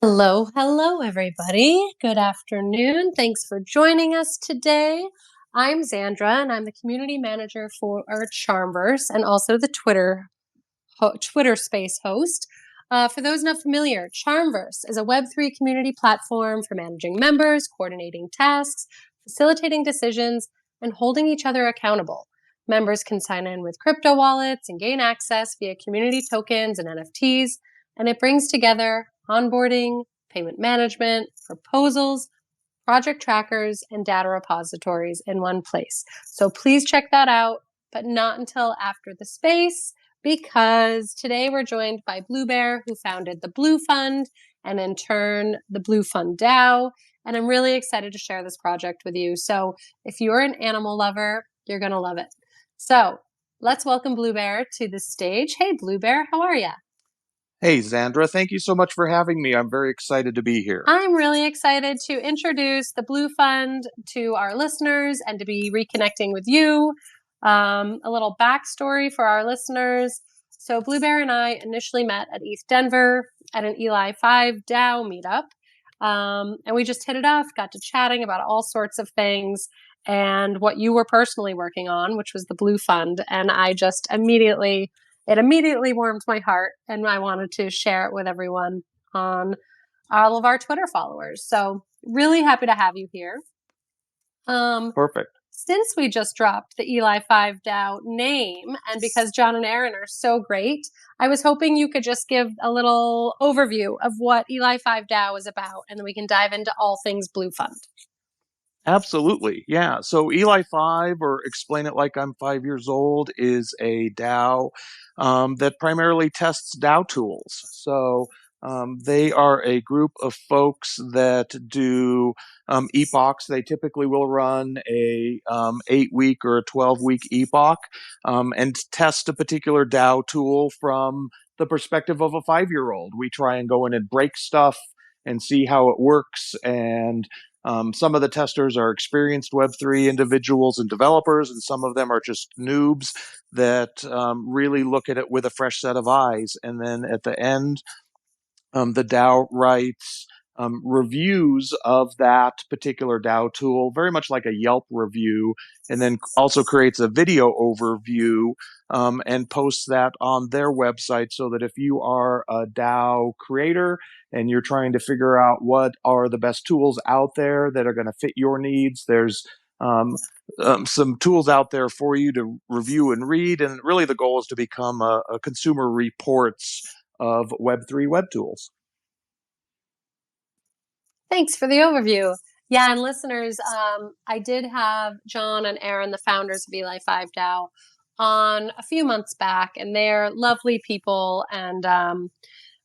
Hello, everybody. Good afternoon. Thanks for joining us today. I'm Xandra, and I'm the community manager for our CharmVerse and also the Twitter space host. For those not familiar, CharmVerse is a Web3 community platform for managing members, coordinating tasks, facilitating decisions, and holding each other accountable. Members can sign in with crypto wallets and gain access via community tokens and NFTs, and it brings together onboarding, payment management, proposals, project trackers, and data repositories in one place. So please check that out, but not until after the space, because today we're joined by Bluebear, who founded the Blu Fund, and in turn, the Blu Fund DAO. And I'm really excited to share this project with you. So if you're an animal lover, you're going to love it. So let's welcome Bluebear to the stage. Hey, Bluebear, how are you? Hey, Xandra, thank you so much for having me. I'm very excited to be here. I'm really excited to introduce the Blu Fund to our listeners and to be reconnecting with you. A little backstory for our listeners. So Bluebear and I initially met at ETH Denver at an Eli 5 DAO meetup. And we just hit it off, got to chatting about all sorts of things and what you were personally working on, which was the Blu Fund. And it immediately warmed my heart, and I wanted to share it with everyone on all of our Twitter followers. So really happy to have you here. Perfect. Since we just dropped the Eli 5 DAO name, and because John and Aaron are so great, I was hoping you could just give a little overview of what Eli 5 DAO is about, and then we can dive into all things Blu Fund. Absolutely. Yeah. So Eli 5, or Explain It Like I'm 5 Years Old, is a DAO that primarily tests DAO tools. So they are a group of folks that do epochs. They typically will run a 8-week or a 12-week epoch and test a particular DAO tool from the perspective of a 5-year-old. We try and go in and break stuff and see how it works, and some of the testers are experienced Web3 individuals and developers, and some of them are just noobs that really look at it with a fresh set of eyes. And then at the end, the DAO writes reviews of that particular DAO tool, very much like a Yelp review, and then also creates a video overview and posts that on their website, so that if you are a DAO creator and you're trying to figure out what are the best tools out there that are going to fit your needs, there's some tools out there for you to review and read. And really the goal is to become a consumer reports of Web3 web tools. Thanks for the overview. Yeah, and listeners, I did have John and Aaron, the founders of Eli 5 DAO, on a few months back, and they're lovely people. And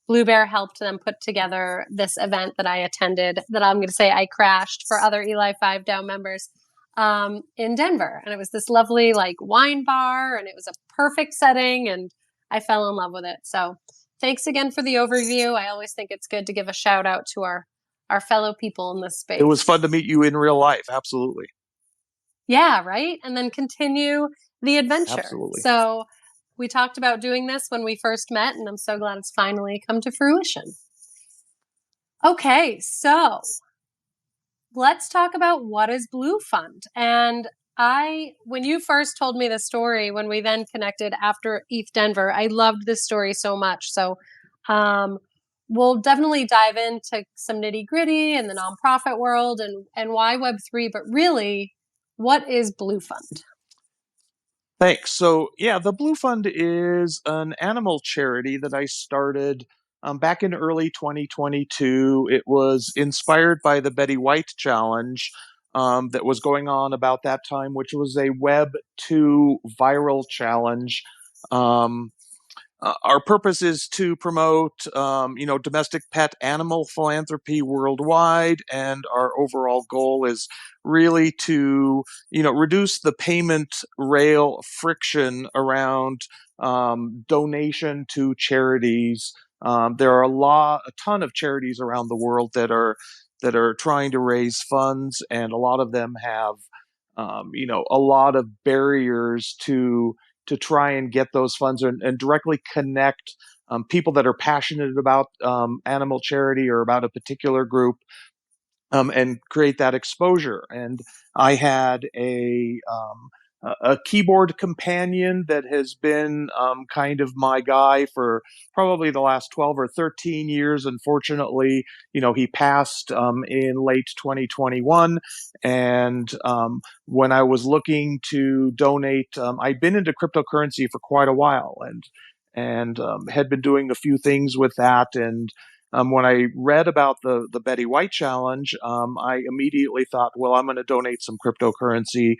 Bluebear helped them put together this event that I attended, that I'm going to say I crashed for other Eli 5 DAO members in Denver. And it was this lovely like wine bar, and it was a perfect setting, and I fell in love with it. So thanks again for the overview. I always think it's good to give a shout out to our fellow people in this space. It was fun to meet you in real life. Absolutely. Yeah, right? And then continue the adventure. Absolutely. So we talked about doing this when we first met, and I'm so glad it's finally come to fruition. Okay, so let's talk about what is Blu Fund. And when you first told me the story, when we then connected after ETH Denver, I loved this story so much. So we'll definitely dive into some nitty gritty in the nonprofit world and why Web3, but really, what is Blu Fund? Thanks. So, yeah, the Blu Fund is an animal charity that I started back in early 2022. It was inspired by the Betty White Challenge that was going on about that time, which was a Web2 viral challenge. Our purpose is to promote, domestic pet animal philanthropy worldwide, and our overall goal is really to, reduce the payment rail friction around donation to charities. There are a ton of charities around the world that are trying to raise funds, and a lot of them have, a lot of barriers to try and get those funds and directly connect people that are passionate about animal charity or about a particular group, and create that exposure. And I had a keyboard companion that has been kind of my guy for probably the last 12 or 13 years. Unfortunately, he passed in late 2021. And when I was looking to donate, I'd been into cryptocurrency for quite a while, and had been doing a few things with that. And when I read about the Betty White challenge, I immediately thought, well, I'm going to donate some cryptocurrency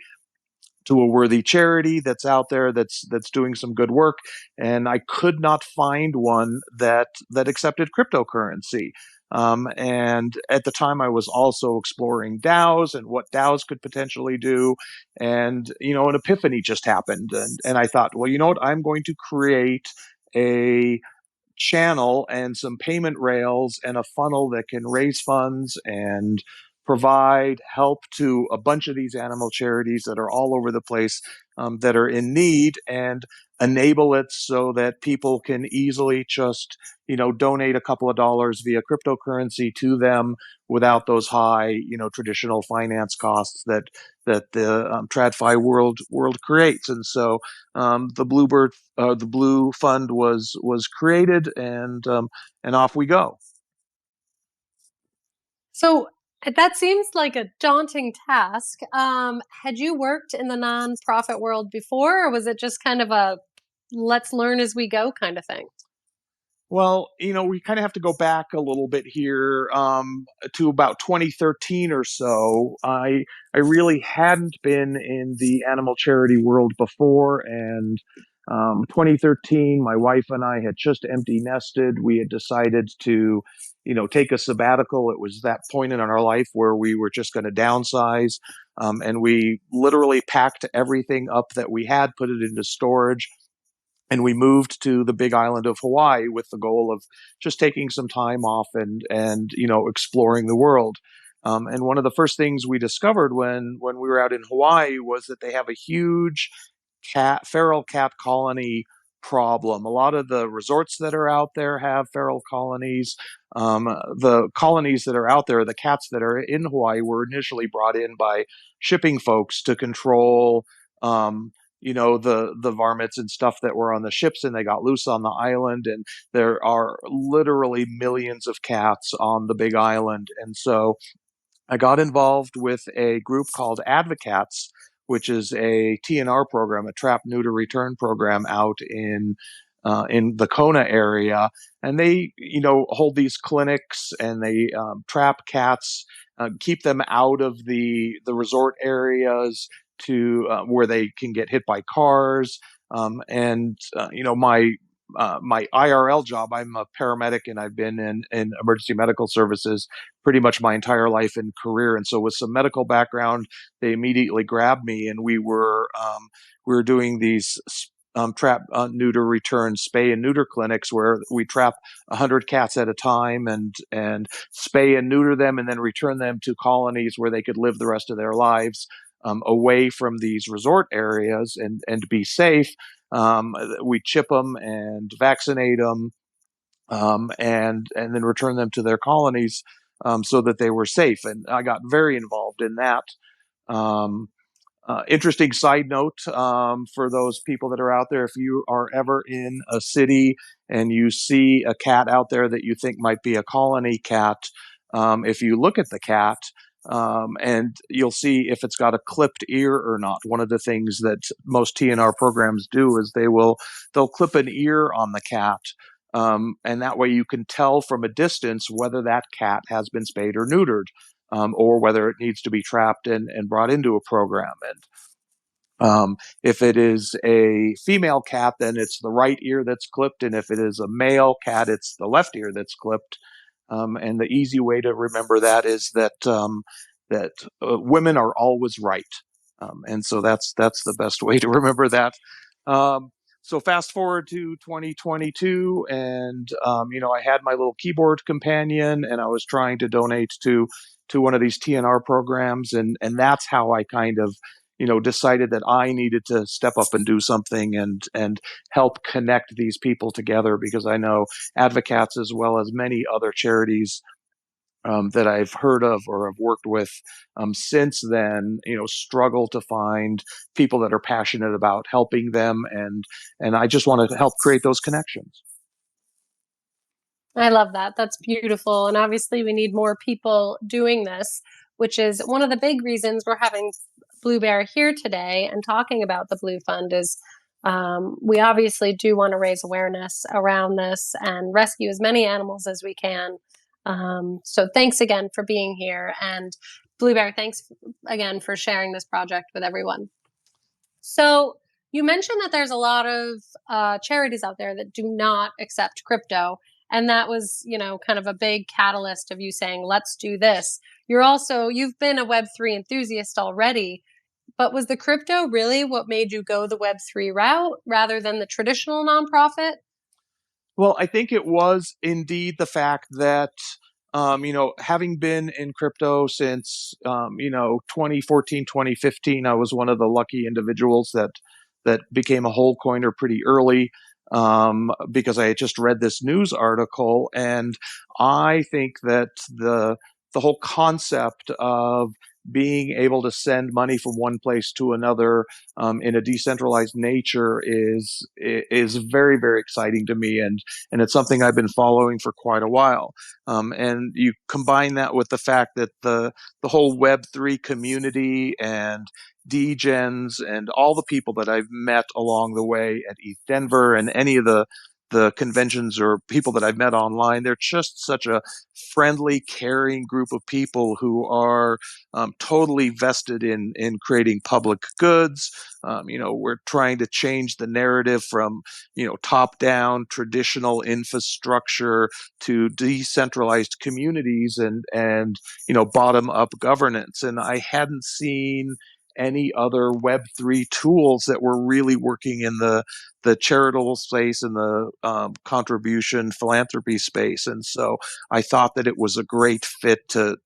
to a worthy charity that's out there that's doing some good work. And I could not find one that accepted cryptocurrency. And at the time, I was also exploring DAOs and what DAOs could potentially do. And an epiphany just happened, and I thought, well, you know what? I'm going to create a channel and some payment rails and a funnel that can raise funds and provide help to a bunch of these animal charities that are all over the place, that are in need, and enable it so that people can easily just donate a couple of dollars via cryptocurrency to them without those high traditional finance costs that the TradFi world creates. And so the Blu Fund was created, and off we go. So that seems like a daunting task. Had you worked in the nonprofit world before, or was it just kind of a let's learn as we go kind of thing? Well, we kind of have to go back a little bit here, to about 2013 or so. I really hadn't been in the animal charity world before, and 2013, my wife and I had just empty nested. We had decided to, take a sabbatical. It was that point in our life where we were just going to downsize, and we literally packed everything up that we had, put it into storage, and we moved to the big island of Hawaii with the goal of just taking some time off and exploring the world. And one of the first things we discovered when we were out in Hawaii was that they have a huge feral cat colony problem. A lot of the resorts that are out there have feral colonies. The colonies that are out there, the cats that are in Hawaii, were initially brought in by shipping folks to control the varmints and stuff that were on the ships, and they got loose on the island. And there are literally millions of cats on the big island. And so I got involved with a group called Advocats, which is a TNR program, a trap, neuter, return program out in the Kona area. And they, hold these clinics, and they trap cats, keep them out of the resort areas to where they can get hit by cars. And my IRL job, I'm a paramedic, and I've been in emergency medical services pretty much my entire life and career. And so with some medical background, they immediately grabbed me, and we were doing these trap, neuter, return, spay and neuter clinics where we trap 100 cats at a time and spay and neuter them, and then return them to colonies where they could live the rest of their lives, away from these resort areas, and be safe. We chip them and vaccinate them, and then return them to their colonies, so that they were safe. And I got very involved in that. Um, Interesting side note, for those people that are out there: if you are ever in a city and you see a cat out there that you think might be a colony cat, if you look at the cat, and you'll see if it's got a clipped ear or not. One of the things that most TNR programs do is they'll clip an ear on the cat, and that way you can tell from a distance whether that cat has been spayed or neutered, or whether it needs to be trapped and brought into a program. And if it is a female cat, then it's the right ear that's clipped, and if it is a male cat, it's the left ear that's clipped. And the easy way to remember that is that women are always right, and so that's the best way to remember that. Um, so fast forward to 2022, and I had my little keyboard companion, and I was trying to donate to one of these TNR programs, and that's how I kind of decided that I needed to step up and do something and help connect these people together, because I know Advocates, as well as many other charities that I've heard of or have worked with since then, struggle to find people that are passionate about helping them, and I just want to help create those connections. I love that. That's beautiful. And obviously, we need more people doing this, which is one of the big reasons we're having Blue Bear here today and talking about the Blue Fund is we obviously do want to raise awareness around this and rescue as many animals as we can. So thanks again for being here. And Blue Bear, thanks again for sharing this project with everyone. So you mentioned that there's a lot of charities out there that do not accept crypto. And that was, kind of a big catalyst of you saying, let's do this. You've been a Web3 enthusiast already, but was the crypto really what made you go the Web3 route rather than the traditional nonprofit? Well, I think it was indeed the fact that, having been in crypto since, 2014, 2015, I was one of the lucky individuals that became a whole coiner pretty early, because I had just read this news article. And I think that the whole concept of being able to send money from one place to another in a decentralized nature is very, very exciting to me, and it's something I've been following for quite a while. And you combine that with the fact that the whole Web3 community and degens and all the people that I've met along the way at ETH Denver and any of the conventions or people that I've met online, they're just such a friendly, caring group of people who are totally vested in creating public goods. We're trying to change the narrative from top down traditional infrastructure to decentralized communities and bottom up governance. And I hadn't seen any other Web3 tools that were really working in the charitable space and the contribution philanthropy space. And so I thought that it was a great fit to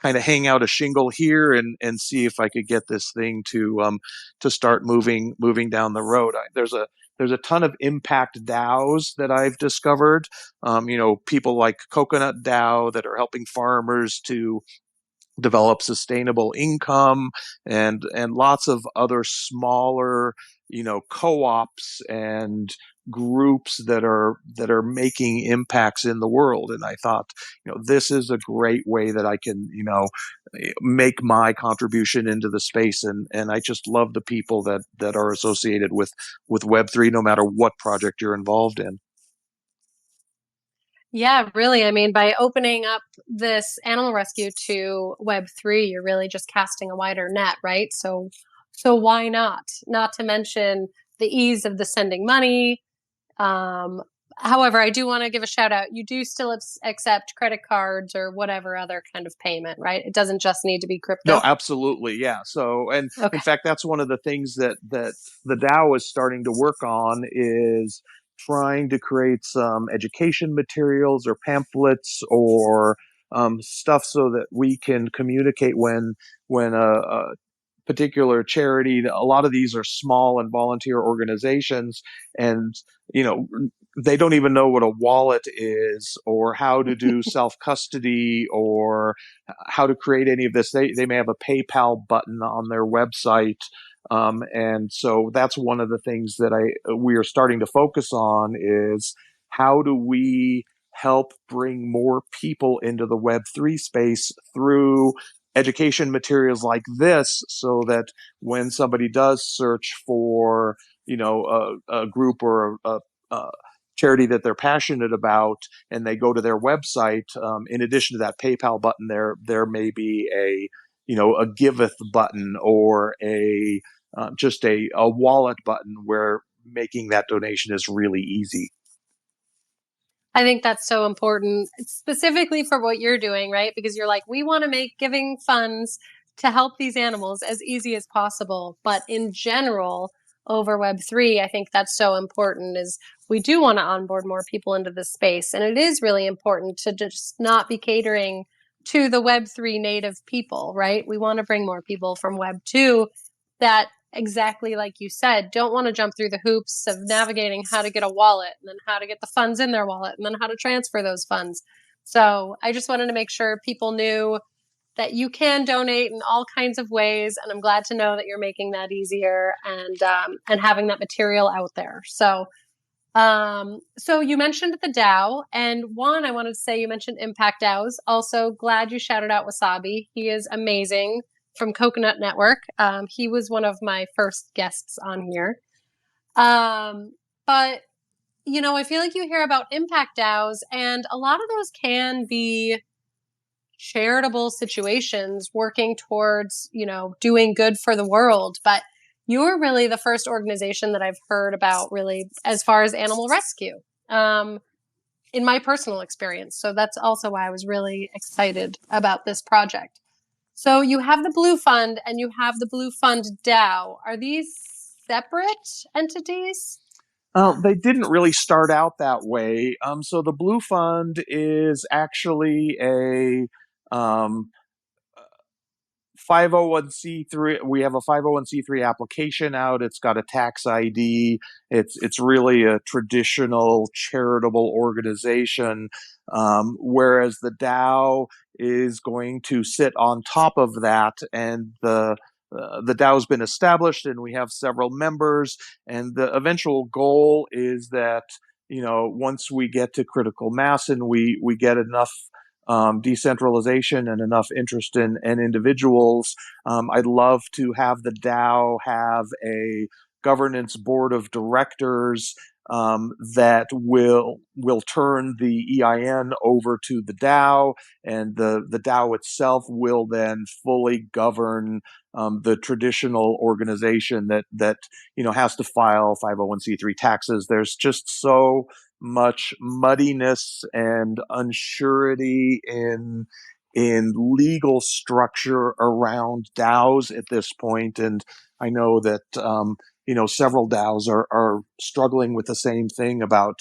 kind of hang out a shingle here and see if I could get this thing to start moving down the road. There's a ton of impact DAOs that I've discovered. People like Coconut DAO that are helping farmers to develop sustainable income, and lots of other smaller co-ops and groups that are making impacts in the world. And I thought, this is a great way that I can make my contribution into the space, and I just love the people that are associated with Web3, no matter what project you're involved in. Yeah, really. I mean, by opening up this animal rescue to Web3, you're really just casting a wider net, right? So why not? Not to mention the ease of the sending money. Um, However, I do want to give a shout out. You do still accept credit cards or whatever other kind of payment, right? It doesn't just need to be No, crypto. absolutely. Yeah. So, and in Okay. fact, that's one of the things that the DAO is starting to work on, is trying to create some education materials or pamphlets or stuff so that we can communicate when a particular charity. A lot of these are small and volunteer organizations, and you know they don't even know what a wallet is or how to do self custody or how to create any of this. They may have a PayPal button on their website. And so that's one of the things that we are starting to focus on, is how do we help bring more people into the Web3 space through education materials like this, so that when somebody does search for a group or a charity that they're passionate about, and they go to their website, in addition to that PayPal button, there may be a giveth button or a just a wallet button where making that donation is really easy. I think that's so important, specifically for what you're doing, right? Because you're like, we want to make giving funds to help these animals as easy as possible. But in general, over Web3, I think that's so important is we do want to onboard more people into this space. And it is really important to just not be catering to the Web3 native people, right? We want to bring more people from Web2 that exactly like you said, don't want to jump through the hoops of navigating how to get a wallet and then how to get the funds in their wallet and then how to transfer those funds. So I just wanted to make sure people knew that you can donate in all kinds of ways, and I'm glad to know that you're making that easier and having that material out there. So you mentioned the DAO, and one, I wanted to say you mentioned Impact DAOs. Also, glad you shouted out Wasabi. He is amazing from Coconut Network. He was one of my first guests on here. But I feel like you hear about Impact DAOs, and a lot of those can be charitable situations working towards, doing good for the world. But you're really the first organization that I've heard about really as far as animal rescue, in my personal experience. So that's also why I was really excited about this project. So you have the Blu Fund and you have the Blu Fund DAO. Are these separate entities? They didn't really start out that way. So the Blue Fund is actually a um, 501c3. We have a 501c3 application out. It's got a tax ID. It's really a traditional charitable organization, whereas the DAO is going to sit on top of that, and the DAO has been established, and we have several members. And the eventual goal is that once we get to critical mass and we get enough decentralization and enough interest in individuals, I'd love to have the DAO have a governance board of directors that will turn the EIN over to the DAO, and the DAO itself will then fully govern the traditional organization that has to file 501c3 taxes. There's just so much muddiness and unsurety in legal structure around DAOs at this point, and I know that several DAOs are struggling with the same thing about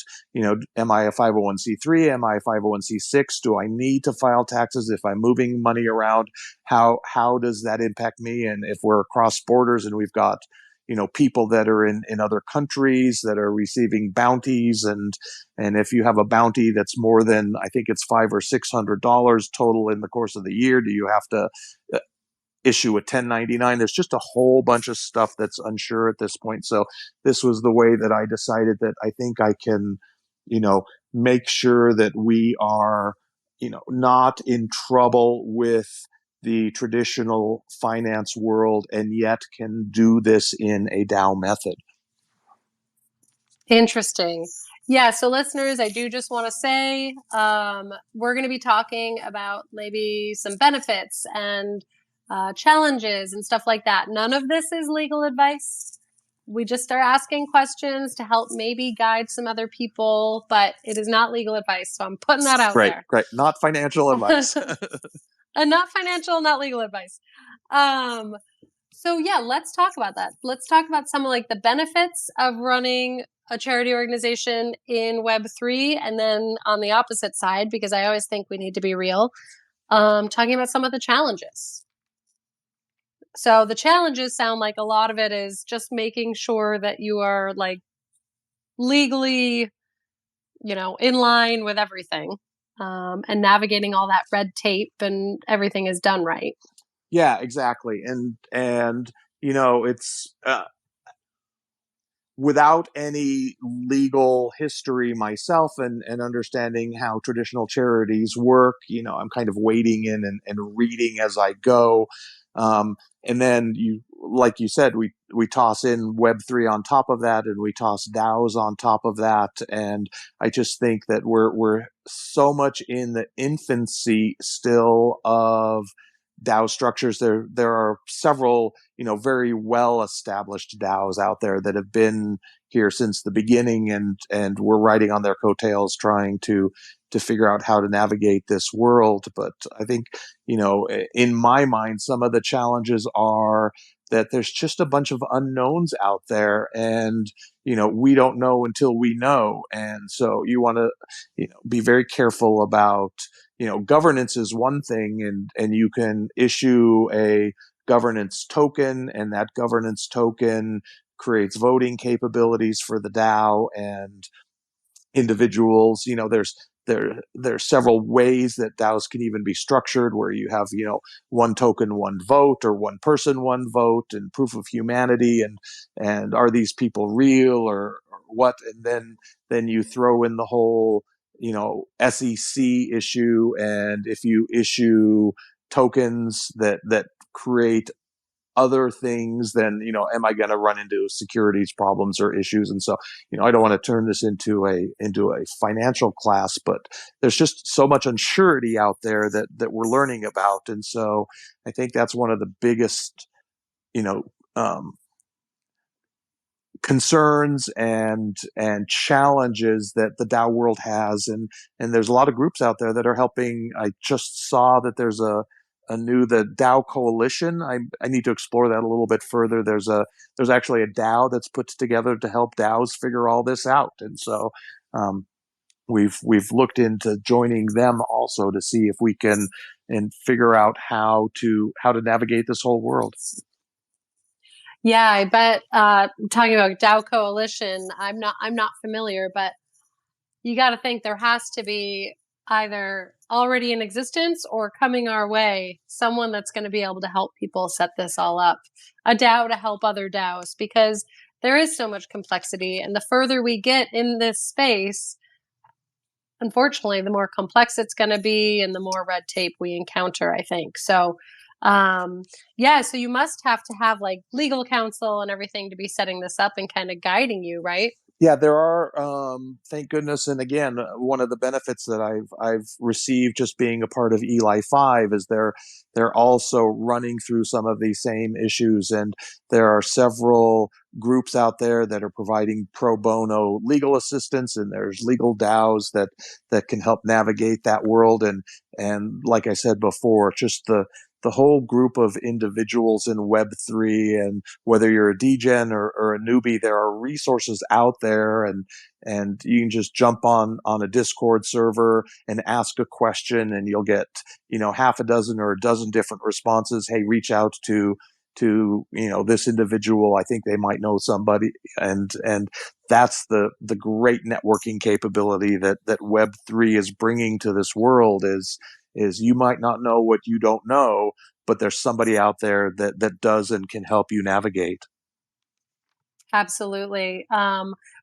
am I a 501c3? Am I a 501c6? Do I need to file taxes if I'm moving money around? How does that impact me? And if we're across borders and we've got people that are in other countries that are receiving bounties, and if you have a bounty that's more than, I think it's $500 or $600 total in the course of the year, do you have to issue a 1099? There's just a whole bunch of stuff that's unsure at this point. So this was the way that I decided that I think I can make sure that we are not in trouble with the traditional finance world, and yet can do this in a DAO method. Interesting. Yeah, so listeners, I do just want to say we're going to be talking about maybe some benefits and challenges and stuff like that. None of this is legal advice. We just are asking questions to help maybe guide some other people, but it is not legal advice. So I'm putting that out there. Right. Not financial advice. And not financial, not legal advice. So yeah, let's talk about that. Let's talk about some of the benefits of running a charity organization in Web3, and then on the opposite side, because I always think we need to be real, talking about some of the challenges. So the challenges sound like a lot of it is just making sure that you are legally, in line with everything, and navigating all that red tape and everything is done right. Yeah, exactly. And it's without any legal history myself, and understanding how traditional charities work, I'm kind of wading in and reading as I go. And then like you said, we toss in Web3 on top of that, and we toss DAOs on top of that. And I just think that we're so much in the infancy still of DAO structures. There are several very well established DAOs out there that have been here since the beginning, and we're riding on their coattails trying to figure out how to navigate this world. But I think in my mind, some of the challenges are that there's just a bunch of unknowns out there, and we don't know until we know. And so you want to be very careful about governance is one thing, and you can issue a governance token, and that governance token creates voting capabilities for the DAO and individuals. There's several ways that DAOs can even be structured, where you have one token, one vote, or one person, one vote, and proof of humanity, and are these people real or what? And then you throw in the whole SEC issue, and if you issue tokens that create other things, then am I going to run into securities problems or issues? And so I don't want to turn this into a financial class, but there's just so much uncertainty out there that we're learning about. And so I think that's one of the biggest you know um, concerns and challenges that the DAO world has, and there's a lot of groups out there that are helping. I just saw that there's the DAO coalition. I need to explore that a little bit further. There's actually a DAO that's put together to help DAOs figure all this out, and so we've looked into joining them also to see if we can and figure out how to navigate this whole world. Yeah, I bet talking about DAO Coalition, I'm not familiar, but you got to think there has to be either already in existence or coming our way, someone that's going to be able to help people set this all up. A DAO to help other DAOs, because there is so much complexity, and the further we get in this space, unfortunately, the more complex it's going to be and the more red tape we encounter, I think. So yeah, so you must have to have like legal counsel and everything to be setting this up and kind of guiding you, right? Yeah, there are. Thank goodness. And again, one of the benefits that I've received just being a part of Eli 5 is they're also running through some of these same issues, and there are several groups out there that are providing pro bono legal assistance, and there's legal DAOs that can help navigate that world. And like I said before, just the whole group of individuals in Web3, and whether you're a degen or a newbie, there are resources out there, and you can just jump on a Discord server and ask a question, and you'll get half a dozen or a dozen different responses. Hey, reach out to this individual. I think they might know somebody, and that's the great networking capability that Web3 is bringing to this world. Is you might not know what you don't know, but there's somebody out there that does and can help you navigate. Absolutely.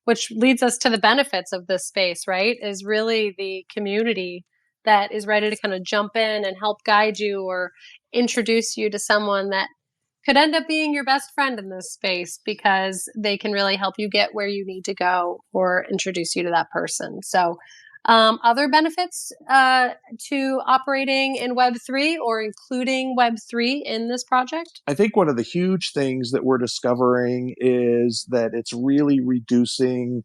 Which leads us to the benefits of this space, right? Is really the community that is ready to kind of jump in and help guide you or introduce you to someone that could end up being your best friend in this space, because they can really help you get where you need to go or introduce you to that person. So, other benefits to operating in Web3 or including Web3 in this project? I think one of the huge things that we're discovering is that it's really reducing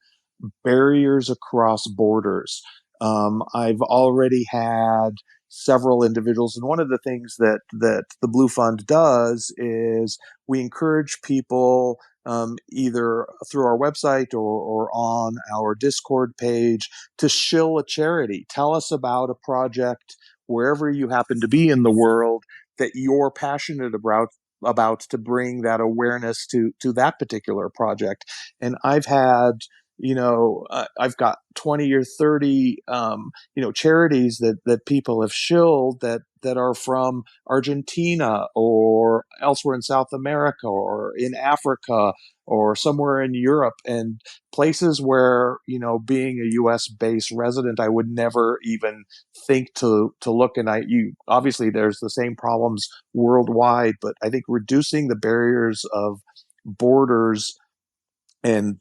barriers across borders. I've already had several individuals, and one of the things that the Blu Fund does is we encourage people, either through our website or on our Discord page, to shill a charity. Tell us about a project wherever you happen to be in the world that you're passionate about to bring that awareness to that particular project. And I've got 20 or 30 charities that people have shilled that are from Argentina or elsewhere in South America or in Africa or somewhere in Europe, and places where, being a US based resident, I would never even think to look. And you obviously, there's the same problems worldwide, but I think reducing the barriers of borders and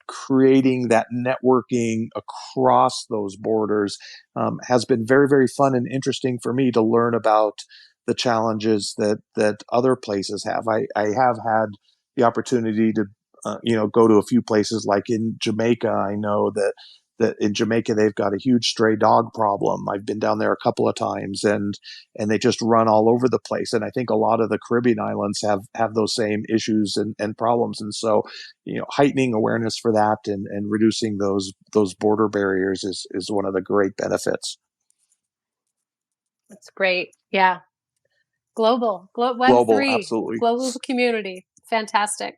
creating that networking across those borders has been very, very fun and interesting for me to learn about the challenges that other places have. I have had the opportunity to go to a few places, like in Jamaica. I know that in Jamaica they've got a huge stray dog problem. I've been down there a couple of times, and they just run all over the place. And I think a lot of the Caribbean islands have those same issues and problems. And so, heightening awareness for that and reducing those border barriers is one of the great benefits. That's great. Yeah. Global, Web3, absolutely. global community. Fantastic.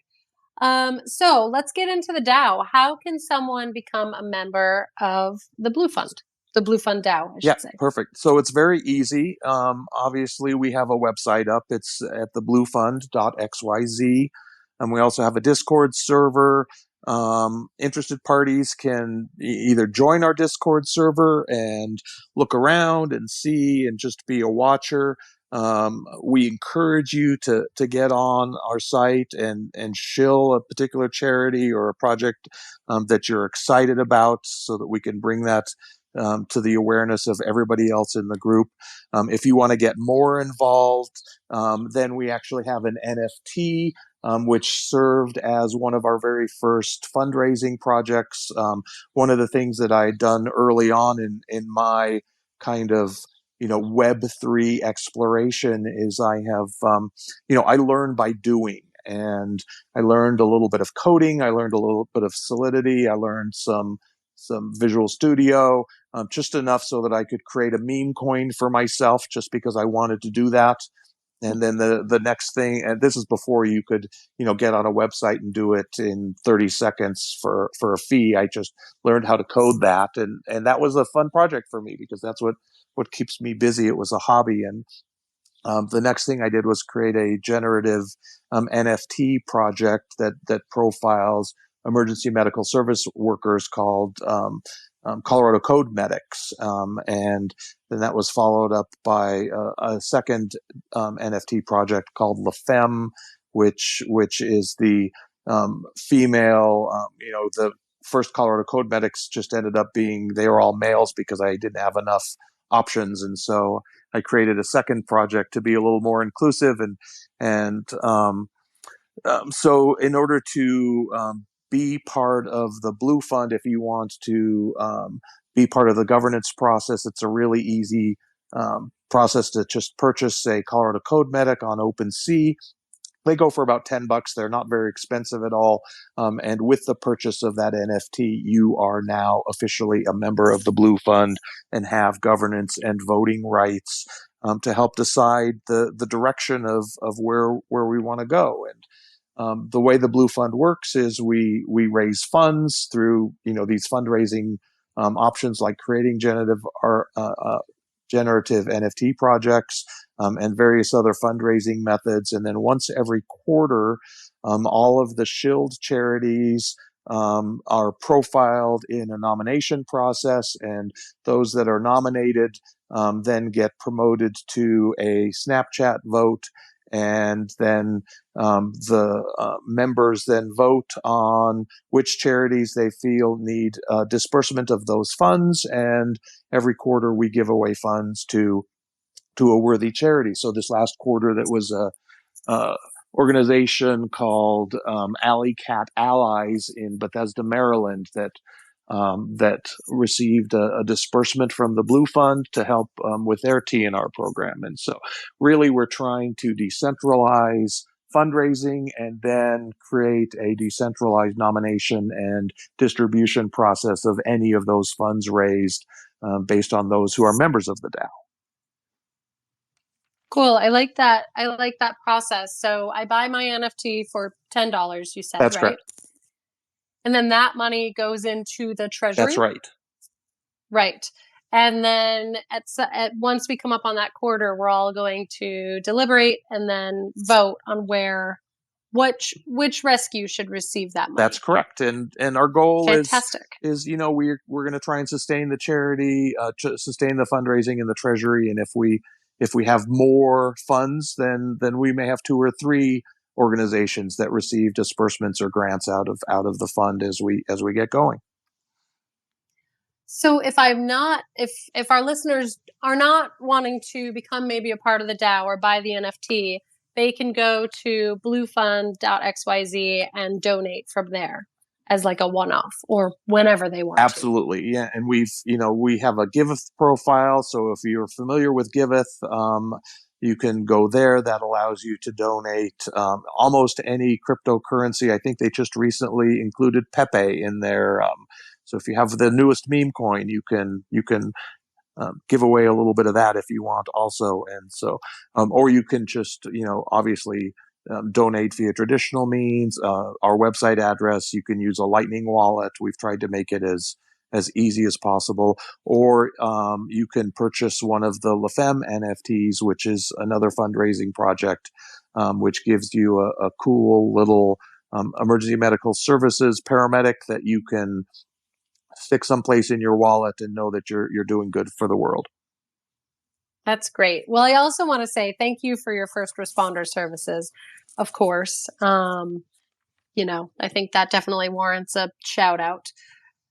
So let's get into the DAO. How can someone become a member of the Blue Fund? The Blue Fund DAO, I Yeah, should say. perfect. So it's very easy. Obviously, we have a website up. It's at the bluefund.xyz. And we also have a Discord server. Interested parties can either join our Discord server and look around and see and just be a watcher. We encourage you to get on our site and shill a particular charity or a project that you're excited about so that we can bring that to the awareness of everybody else in the group. If you want to get more involved, then we actually have an NFT, which served as one of our very first fundraising projects. One of the things that I had done early on in my kind of Web3 exploration is I have, I learned by doing. And I learned a little bit of coding. I learned a little bit of Solidity. I learned some Visual Studio, just enough so that I could create a meme coin for myself just because I wanted to do that. And then the next thing, and this is before you could, get on a website and do it in 30 seconds for a fee. I just learned how to code that. And that was a fun project for me because that's what keeps me busy. It was a hobby. And the next thing I did was create a generative NFT project that profiles emergency medical service workers called Colorado Code Medics, and then that was followed up by a second NFT project called La Femme, which is the female. The first Colorado Code Medics just ended up being they were all males because I didn't have enough options, and so I created a second project to be a little more inclusive and so in order to be part of the Blue Fund, if you want to be part of the governance process, it's a really easy process to just purchase a Colorado Code Medic on OpenSea. They go for about $10. They're not very expensive at all. And with the purchase of that NFT, you are now officially a member of the Blue Fund and have governance and voting rights to help decide the direction of where we want to go. And the way the Blue Fund works is we raise funds through these fundraising options like creating generative NFT projects and various other fundraising methods. And then once every quarter, all of the Shield charities are profiled in a nomination process, and those that are nominated then get promoted to a Snapchat vote, and then the members then vote on which charities they feel need disbursement of those funds, and every quarter we give away funds to a worthy charity. So this last quarter, that was a organization called Alley Cat Allies in Bethesda, Maryland, that received a disbursement from the Blue Fund to help with their TNR program. And so really we're trying to decentralize fundraising and then create a decentralized nomination and distribution process of any of those funds raised based on those who are members of the DAO. Cool. I like that. I like that process. So I buy my NFT for $10, you said, That's right? correct. And then that money goes into the treasury. That's right. Right. And then once we come up on that quarter, we're all going to deliberate and then vote on which rescue should receive that money. That's correct. And our goal Fantastic. is we're going to try and sustain the charity, sustain the fundraising in the treasury, and if we have more funds, then we may have two or three organizations that receive disbursements or grants out of the fund as we get going. So if our listeners are not wanting to become maybe a part of the DAO or buy the NFT, they can go to bluefund.xyz and donate from there as like a one-off or whenever they want Absolutely. Yeah. And we have a Giveth profile. So if you're familiar with Giveth, you can go there. That allows you to donate almost any cryptocurrency. I think they just recently included Pepe in there. So if you have the newest meme coin, you can give away a little bit of that if you want also. And so, or you can just, obviously donate via traditional means. Our website address, you can use a Lightning wallet. We've tried to make it as easy as possible. Or you can purchase one of the LaFemme NFTs, which is another fundraising project, which gives you a cool little emergency medical services paramedic that you can stick someplace in your wallet and know that you're doing good for the world. That's great. Well, I also want to say thank you for your first responder services, of course. I think that definitely warrants a shout out.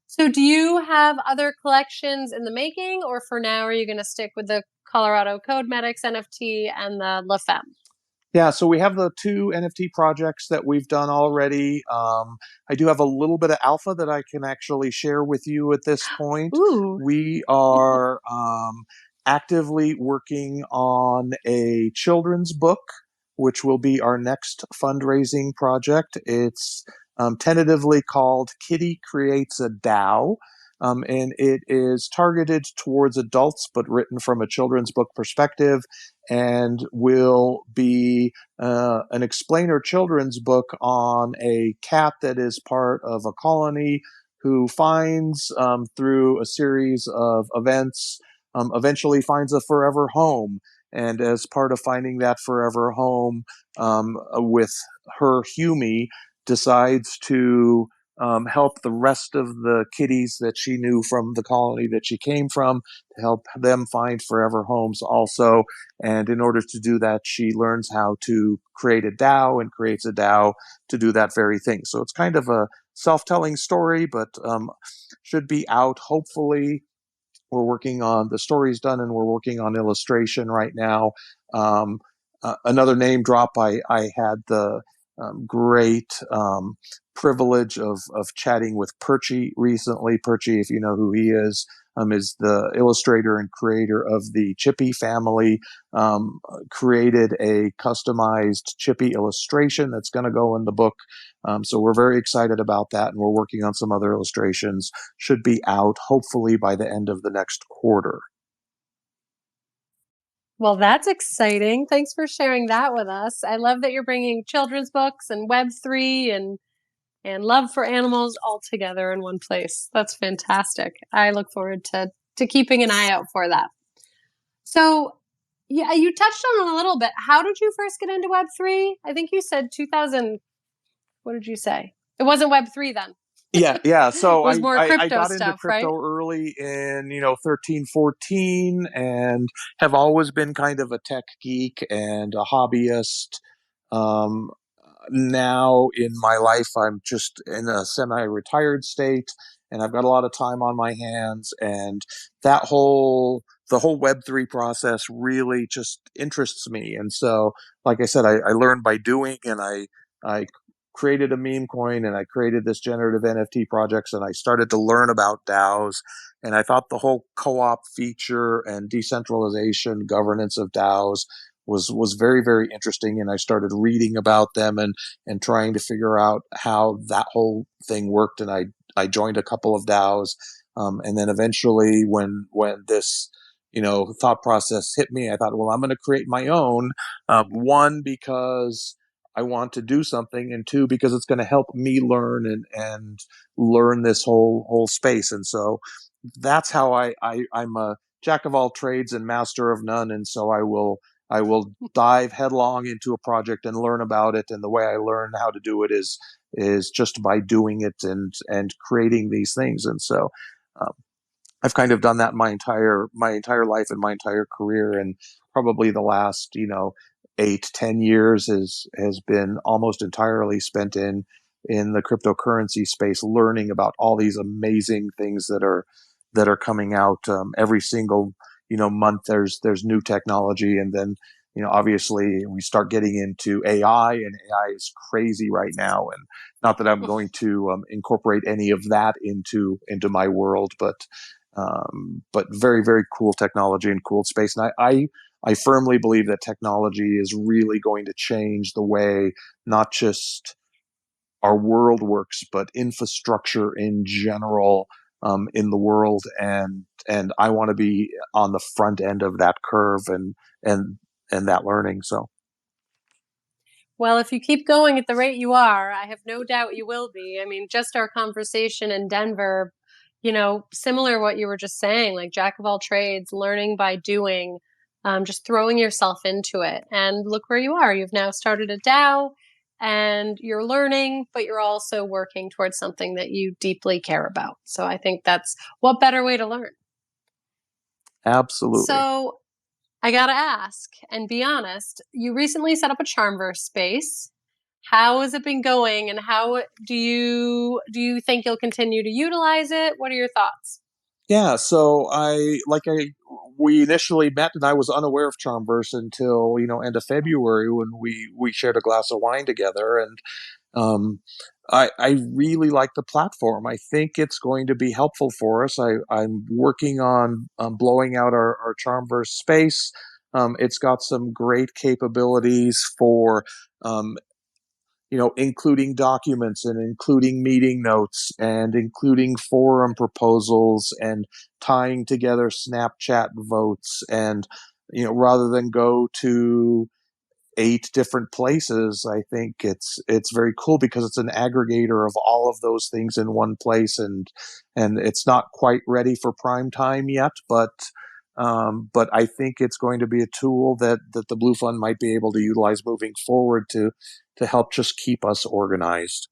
So do you have other collections in the making, or for now, are you going to stick with the Colorado Code Medics NFT and the La Femme? Yeah, so we have the two NFT projects that we've done already. I do have a little bit of alpha that I can actually share with you at this point. Ooh. We are actively working on a children's book, which will be our next fundraising project. It's tentatively called Kitty Creates a DAO. And it is targeted towards adults, but written from a children's book perspective, and will be an explainer children's book on a cat that is part of a colony who finds, through a series of events, eventually finds a forever home. And as part of finding that forever home, with her Humie, decides to help the rest of the kitties that she knew from the colony that she came from, to help them find forever homes also. And in order to do that, she learns how to create a DAO and creates a DAO to do that very thing. So it's kind of a self-telling story, but should be out hopefully. We're working on the story's done, and we're working on illustration right now. Another name drop, I had the great privilege of chatting with Perchy recently. Perchy, if you know who he is the illustrator and creator of the Chippy family, created a customized Chippy illustration that's going to go in the book. So we're very excited about that, and we're working on some other illustrations. Should be out hopefully by the end of the next quarter. Well, that's exciting. Thanks for sharing that with us. I love that you're bringing children's books and Web3 and love for animals all together in one place. That's fantastic. I look forward to keeping an eye out for that. So, yeah, you touched on it a little bit. How did you first get into Web3? I think you said 2000. What did you say? It wasn't Web3 then. Yeah. It So was I, more I, I crypto got into stuff, right? crypto early in, 13, 14, and have always been kind of a tech geek and a hobbyist. Um, Now in my life, I'm just in a semi-retired state, and I've got a lot of time on my hands. And the whole Web3 process really just interests me. And so, like I said, I learned by doing, and I created a meme coin, and I created this generative NFT projects, and I started to learn about DAOs. And I thought the whole co-op feature and decentralization governance of DAOs was very, very interesting. And I started reading about them and trying to figure out how that whole thing worked. And I joined a couple of DAOs. And then eventually when this, thought process hit me, I thought, well, I'm going to create my own. One, because I want to do something, and two, because it's going to help me learn and learn this whole space. And so that's how I'm a jack of all trades and master of none. And so I will dive headlong into a project and learn about it. And the way I learn how to do it is just by doing it and creating these things. And so um, I've kind of done that my entire life and my entire career, and probably the last 8-10 years has been almost entirely spent in the cryptocurrency space, learning about all these amazing things that are coming out every single month. There's new technology, and then obviously we start getting into AI, and AI is crazy right now. And not that I'm going to incorporate any of that into my world, but very, very cool technology and cool space. And I firmly believe that technology is really going to change the way not just our world works, but infrastructure in general. in the world, and I want to be on the front end of that curve and and that learning. So Well, if you keep going at the rate you are, I have no doubt you will be. I mean, just our conversation in Denver, similar what you were just saying, like jack of all trades, learning by doing, just throwing yourself into it. And look where you are. You've now started a DAO and you're learning, but you're also working towards something that you deeply care about. So I think that's what better way to learn. absolutely. So I gotta ask and be honest, you recently set up a CharmVerse space. How has it been going and how do you think you'll continue to utilize it? What are your thoughts? Yeah, so we initially met, and I was unaware of Charmverse until end of February when we shared a glass of wine together, and um, I really like the platform. I think it's going to be helpful for us. I'm working on blowing out our Charmverse space. It's got some great capabilities for um, including documents and including meeting notes and including forum proposals and tying together Snapchat votes. And, rather than go to 8 different places, I think it's very cool because it's an aggregator of all of those things in one place, and it's not quite ready for prime time yet, but I think it's going to be a tool that the Blue Fund might be able to utilize moving forward to help just keep us organized.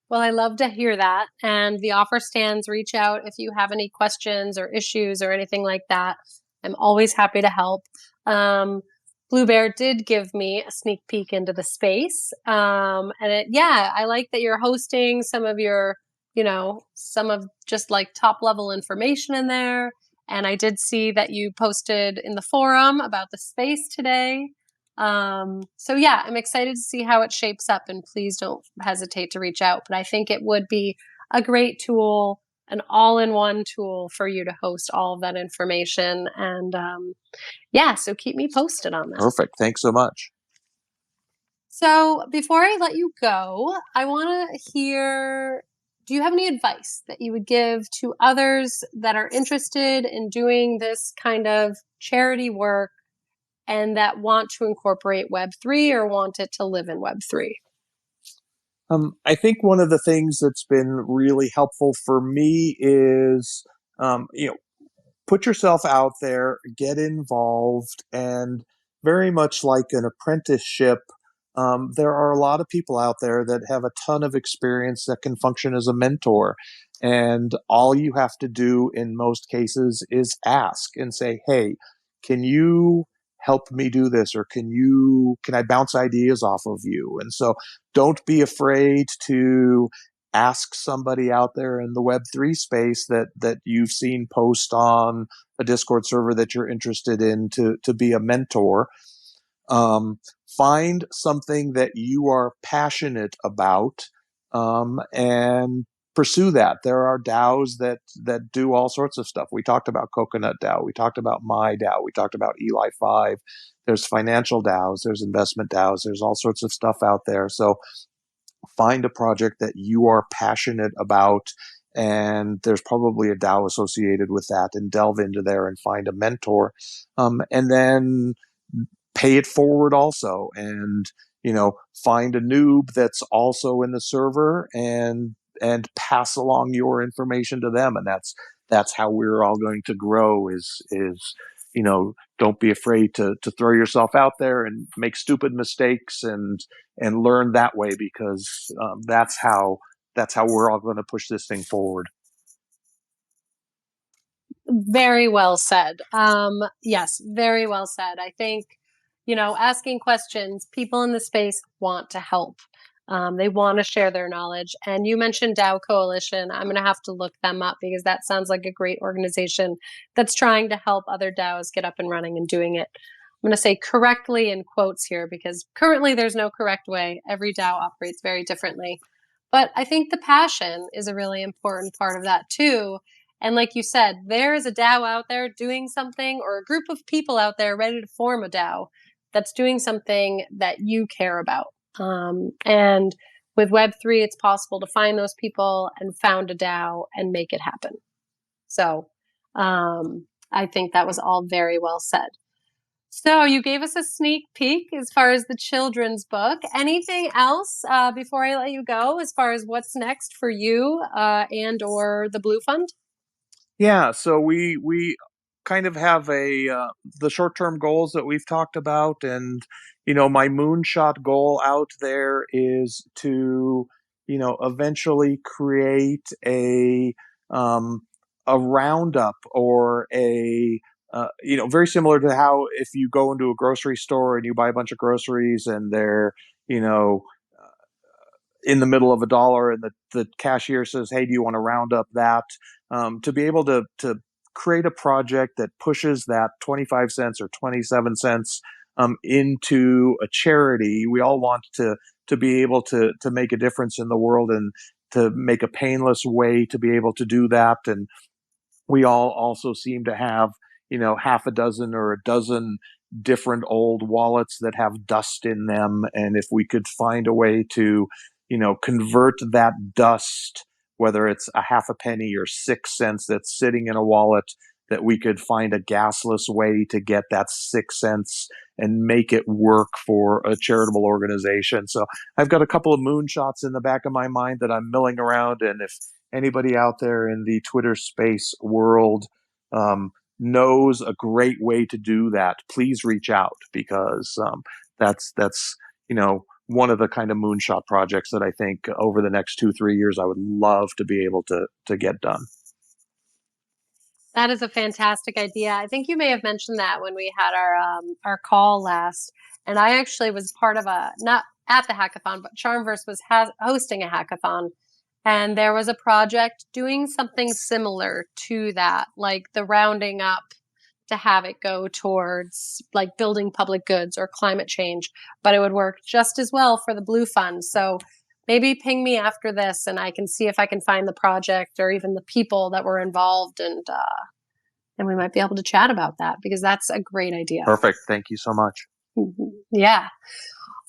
Well, I love to hear that. And the offer stands. Reach out if you have any questions or issues or anything like that. I'm always happy to help. Blue Bear did give me a sneak peek into the space. Yeah, I like that you're hosting some of your, some of just like top level information in there. And I did see that you posted in the forum about the space today. So yeah, I'm excited to see how it shapes up, and please don't hesitate to reach out. But I think it would be a great tool, an all-in-one tool for you to host all of that information. And yeah, so keep me posted on that. Perfect. Thanks so much. So before I let you go, I want to hear, do you have any advice that you would give to others that are interested in doing this kind of charity work and that want to incorporate Web3 or want it to live in Web3? I think one of the things that's been really helpful for me is, put yourself out there, get involved, and very much like an apprenticeship, there are a lot of people out there that have a ton of experience that can function as a mentor. And all you have to do in most cases is ask and say, hey, can you help me do this, or can I bounce ideas off of you? And so don't be afraid to ask somebody out there in the Web3 space that you've seen post on a Discord server that you're interested in to be a mentor. Um, find something that you are passionate about, and pursue that. There are DAOs that do all sorts of stuff. We talked about Coconut DAO. We talked about My DAO. We talked about Eli 5. There's financial DAOs. There's investment DAOs. There's all sorts of stuff out there. So find a project that you are passionate about, and there's probably a DAO associated with that, and delve into there and find a mentor, and then pay it forward also, and find a noob that's also in the server, and pass along your information to them, and that's how we're all going to grow. Is don't be afraid to throw yourself out there and make stupid mistakes and learn that way, because that's how we're all going to push this thing forward. Very well said. Yes, very well said. I think, asking questions, people in the space want to help. They want to share their knowledge. And you mentioned DAO Coalition. I'm going to have to look them up because that sounds like a great organization that's trying to help other DAOs get up and running and doing it. I'm going to say correctly in quotes here because currently there's no correct way. Every DAO operates very differently. But I think the passion is a really important part of that too. And like you said, there is a DAO out there doing something, or a group of people out there ready to form a DAO that's doing something that you care about. And with Web3, it's possible to find those people and found a DAO and make it happen. So I think that was all very well said. So you gave us a sneak peek as far as the children's book. Anything else before I let you go as far as what's next for you and or the Blu Fund? Yeah, so we kind of have the short-term goals that we've talked about, and my moonshot goal out there is to eventually create um, a roundup or very similar to how if you go into a grocery store and you buy a bunch of groceries and they're you know in the middle of a dollar, and the cashier says, "Hey, do you want to round up that?" To be able to create a project that pushes that 25 cents or 27 cents into a charity. We all want to be able to make a difference in the world, and to make a painless way to be able to do that. And we all also seem to have half a dozen or a dozen different old wallets that have dust in them, and if we could find a way to convert that dust, whether it's a half a penny or 6 cents that's sitting in a wallet, that we could find a gasless way to get that 6 cents and make it work for a charitable organization. So I've got a couple of moonshots in the back of my mind that I'm milling around, and if anybody out there in the Twitter space world knows a great way to do that, please reach out, because that's one of the kind of moonshot projects that I think over the next 2-3 years I would love to be able to get done. That is a fantastic idea. I think you may have mentioned that when we had our call last, and I actually was part of not at the hackathon, but CharmVerse was hosting a hackathon, and there was a project doing something similar to that, like the rounding up to have it go towards like building public goods or climate change, but it would work just as well for the Blu Fund. So maybe ping me after this and I can see if I can find the project or even the people that were involved, and we might be able to chat about that, because that's a great idea. Perfect. Thank you so much. Yeah.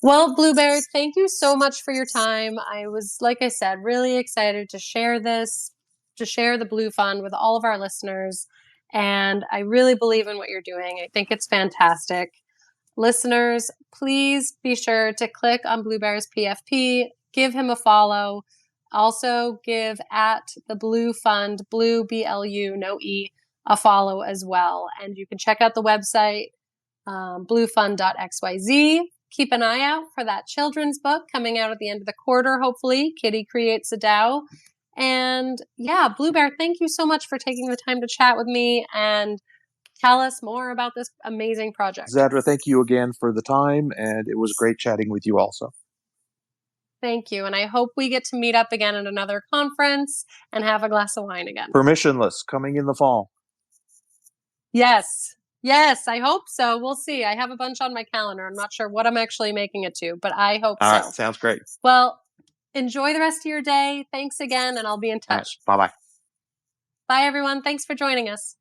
Well, Blueberry, thank you so much for your time. I was, like I said, really excited to share this, to share the Blu Fund with all of our listeners. And I really believe in what you're doing. I think it's fantastic. Listeners, please be sure to click on Blueberry's PFP, give him a follow. Also give at the Blu Fund, Blue, BLU, no E, a follow as well. And you can check out the website, bluefund.xyz. Keep an eye out for that children's book coming out at the end of the quarter, hopefully. Kitty Creates a DAO. And yeah, Blue Bear, thank you so much for taking the time to chat with me and tell us more about this amazing project. Zadra, thank you again for the time, and it was great chatting with you also. Thank you. And I hope we get to meet up again at another conference and have a glass of wine again. Permissionless, coming in the fall. Yes. Yes, I hope so. We'll see. I have a bunch on my calendar. I'm not sure what I'm actually making it to, but I hope so. All right, sounds great. Well, enjoy the rest of your day. Thanks again, and I'll be in touch. Right, bye-bye. Bye, everyone. Thanks for joining us.